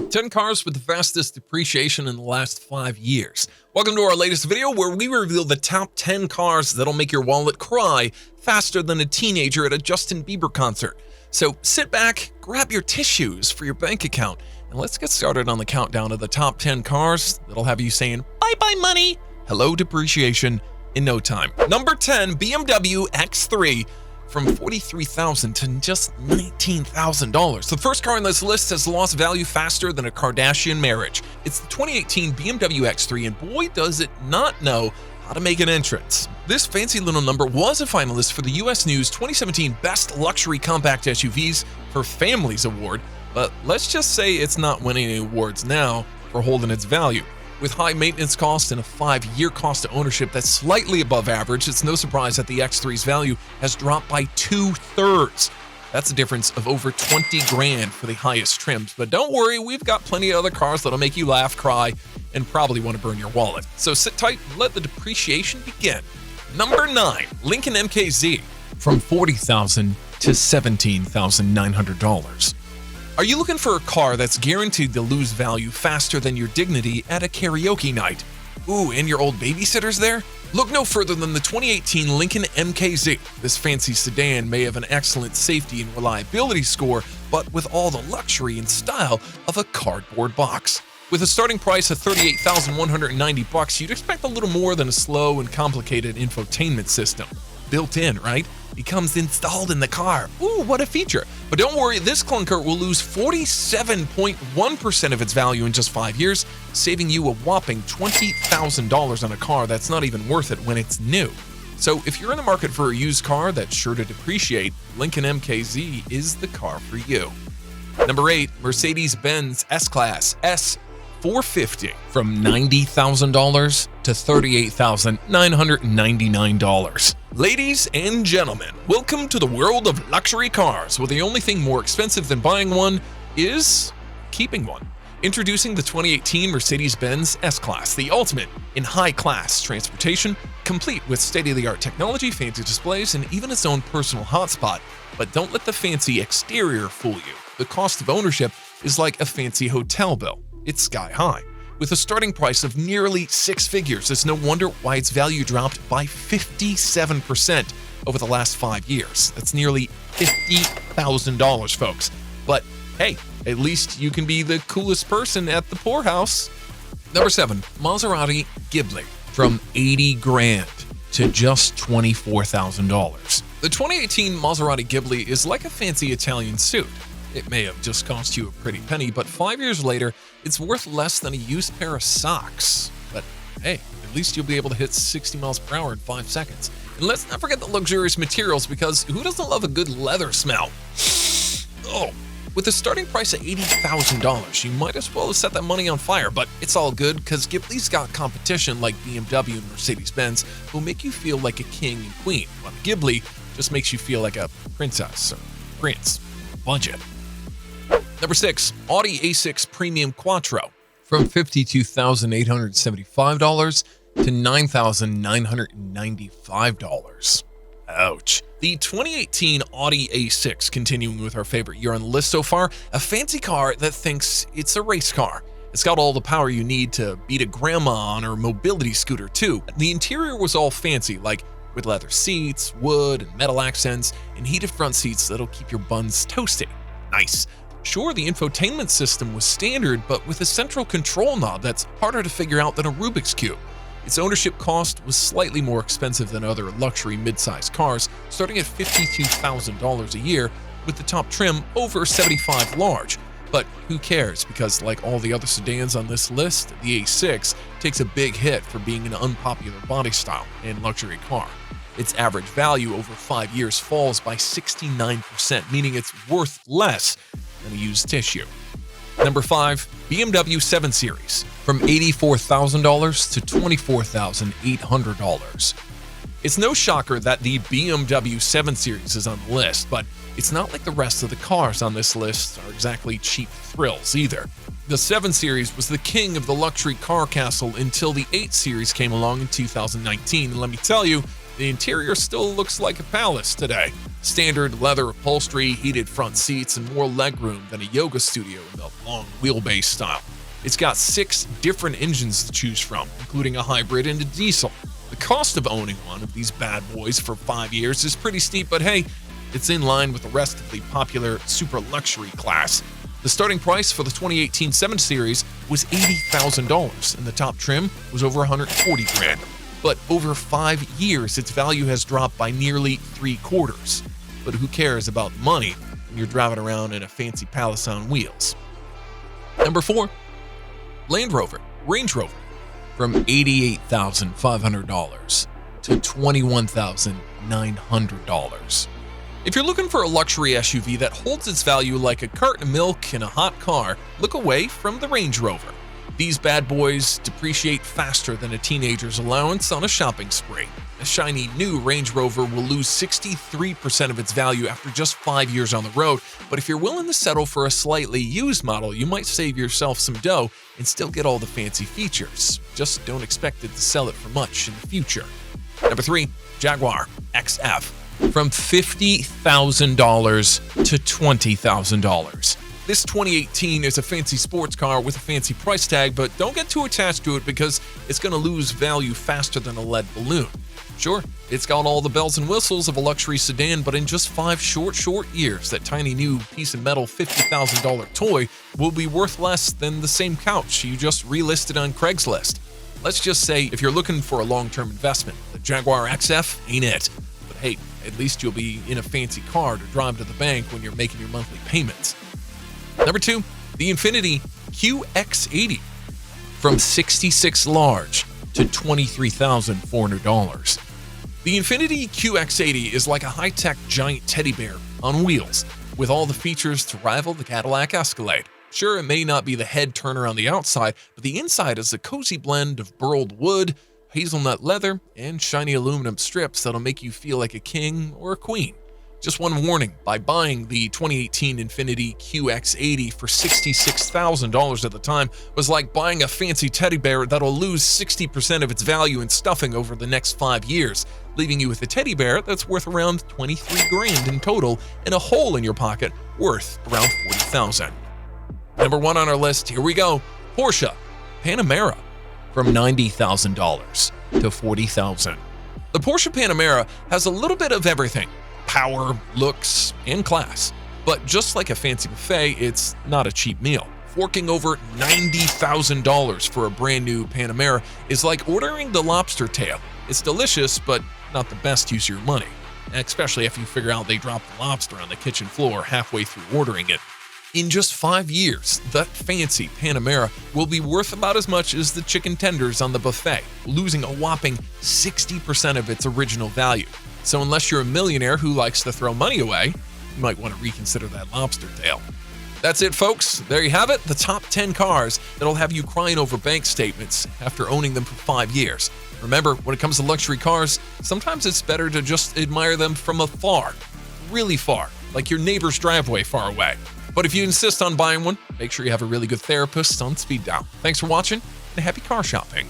10 cars with the fastest depreciation in the last 5 years. Welcome to our latest video where we reveal the top 10 cars that'll make your wallet cry faster than a teenager at a Justin Bieber concert. So sit back, grab your tissues for your bank account, and let's get started on the countdown of the top 10 cars that'll have you saying bye-bye money, hello depreciation in no time. Number 10, BMW X3. From $43,000 to just $19,000. The first car on this list has lost value faster than a Kardashian marriage. It's the 2018 BMW X3, and boy does it not know how to make an entrance. This fancy little number was a finalist for the US News 2017 Best Luxury Compact SUVs for Families Award, but let's just say it's not winning any awards now for holding its value. With high maintenance costs and a 5-year cost of ownership that's slightly above average, it's no surprise that the X3's value has dropped by 2/3. That's a difference of over 20 grand for the highest trims. But don't worry, we've got plenty of other cars that'll make you laugh, cry, and probably want to burn your wallet. So sit tight and let the depreciation begin. Number 9, Lincoln MKZ. From $40,000 to $17,900. Are you looking for a car that's guaranteed to lose value faster than your dignity at a karaoke night? Ooh, and your old babysitter's there? Look no further than the 2018 Lincoln MKZ. This fancy sedan may have an excellent safety and reliability score, but with all the luxury and style of a cardboard box. With a starting price of $38,190, you'd expect a little more than a slow and complicated infotainment system. Built in, right? It comes installed in the car. Ooh, what a feature. But don't worry, this clunker will lose 47.1% of its value in just 5 years, saving you a whopping $20,000 on a car that's not even worth it when it's new. So if you're in the market for a used car that's sure to depreciate, Lincoln MKZ is the car for you. Number 8, Mercedes-Benz S-Class S450. From $90,000 to $38,999. Ladies and gentlemen, welcome to the world of luxury cars, where the only thing more expensive than buying one is keeping one. Introducing the 2018 Mercedes-Benz S-Class, the ultimate in high-class transportation, complete with state-of-the-art technology, fancy displays, and even its own personal hotspot. But don't let the fancy exterior fool you. The cost of ownership is like a fancy hotel bill. It's sky high. With a starting price of nearly 6 figures, it's no wonder why its value dropped by 57% over the last 5 years. That's nearly $50,000, folks. But hey, at least you can be the coolest person at the poorhouse. Number 7, Maserati GHIBLI. From 80 grand to just $24,000. The 2018 Maserati GHIBLI is like a fancy Italian suit. It may have just cost you a pretty penny, but 5 years later, it's worth less than a used pair of socks. But hey, at least you'll be able to hit 60 miles per hour in 5 seconds. And let's not forget the luxurious materials, because who doesn't love a good leather smell? Oh, with a starting price of $80,000, you might as well have set that money on fire, but it's all good because GHIBLI's got competition like BMW and Mercedes-Benz who'll make you feel like a king and queen, while GHIBLI just makes you feel like a princess or prince. Budget. Number 6, Audi A6 Premium Quattro. From $52,875 to $9,995. Ouch. The 2018 Audi A6, continuing with our favorite year on the list so far, a fancy car that thinks it's a race car. It's got all the power you need to beat a grandma on her mobility scooter too. The interior was all fancy, like with leather seats, wood and metal accents, and heated front seats that'll keep your buns toasty. Nice. Sure, the infotainment system was standard, but with a central control knob that's harder to figure out than a Rubik's Cube. Its ownership cost was slightly more expensive than other luxury mid-size cars, starting at $52,000 a year, with the top trim over 75 large. But who cares, because like all the other sedans on this list, the A6 takes a big hit for being an unpopular body style and luxury car. Its average value over 5 years falls by 69%, meaning it's worth less than a used tissue. Number 5, BMW 7 Series. From $84,000 to $24,800. It's no shocker that the BMW 7 Series is on the list, but it's not like the rest of the cars on this list are exactly cheap thrills either. The 7 Series was the king of the luxury car castle until the 8 Series came along in 2019, and let me tell you, the interior still looks like a palace today. Standard leather upholstery, heated front seats, and more legroom than a yoga studio in the long wheelbase style. It's got 6 different engines to choose from, including a hybrid and a diesel. The cost of owning one of these bad boys for 5 years is pretty steep, but hey, it's in line with the rest of the popular super luxury class. The starting price for the 2018 7 Series was $80,000, and the top trim was over $140,000. But over 5 years, its value has dropped by nearly 3/4. But who cares about money when you're driving around in a fancy palace on wheels? Number 4. Range Rover. From $88,500 to $21,900. If you're looking for a luxury SUV that holds its value like a carton of milk in a hot car, look away from the Range Rover. These bad boys depreciate faster than a teenager's allowance on a shopping spree. A shiny new Range Rover will lose 63% of its value after just 5 years on the road, but if you're willing to settle for a slightly used model, you might save yourself some dough and still get all the fancy features. Just don't expect it to sell it for much in the future. Number 3. Jaguar XF. From $50,000 to $20,000. This 2018 is a fancy sports car with a fancy price tag, but don't get too attached to it because it's going to lose value faster than a lead balloon. Sure, it's got all the bells and whistles of a luxury sedan, but in just 5 short years, that tiny new piece of metal $50,000 toy will be worth less than the same couch you just relisted on Craigslist. Let's just say if you're looking for a long-term investment, the Jaguar XF ain't it. But hey, at least you'll be in a fancy car to drive to the bank when you're making your monthly payments. Number 2, the INFINITI QX80. From $66 large to $23,400. The INFINITI QX80 is like a high-tech giant teddy bear on wheels, with all the features to rival the Cadillac Escalade. Sure, it may not be the head turner on the outside, but the inside is a cozy blend of burled wood, hazelnut leather, and shiny aluminum strips that'll make you feel like a king or a queen. Just one warning, by buying the 2018 INFINITI QX80 for $66,000 at the time was like buying a fancy teddy bear that'll lose 60% of its value in stuffing over the next 5 years, leaving you with a teddy bear that's worth around $23,000 in total and a hole in your pocket worth around $40,000. Number 1 on our list, here we go, Porsche Panamera. From $90,000 to $40,000. The Porsche Panamera has a little bit of everything. Power, looks, and class. But just like a fancy buffet, it's not a cheap meal. Forking over $90,000 for a brand new Panamera is like ordering the lobster tail. It's delicious, but not the best use of your money, especially if you figure out they dropped the lobster on the kitchen floor halfway through ordering it. In just 5 years, that fancy Panamera will be worth about as much as the chicken tenders on the buffet, losing a whopping 60% of its original value. So unless you're a millionaire who likes to throw money away, you might want to reconsider that lobster tail. That's it, folks. There you have it, the top 10 cars that'll have you crying over bank statements after owning them for 5 years. Remember, when it comes to luxury cars, sometimes it's better to just admire them from afar, really far, like your neighbor's driveway far away. But if you insist on buying one, make sure you have a really good therapist on speed dial. Thanks for watching, and happy car shopping.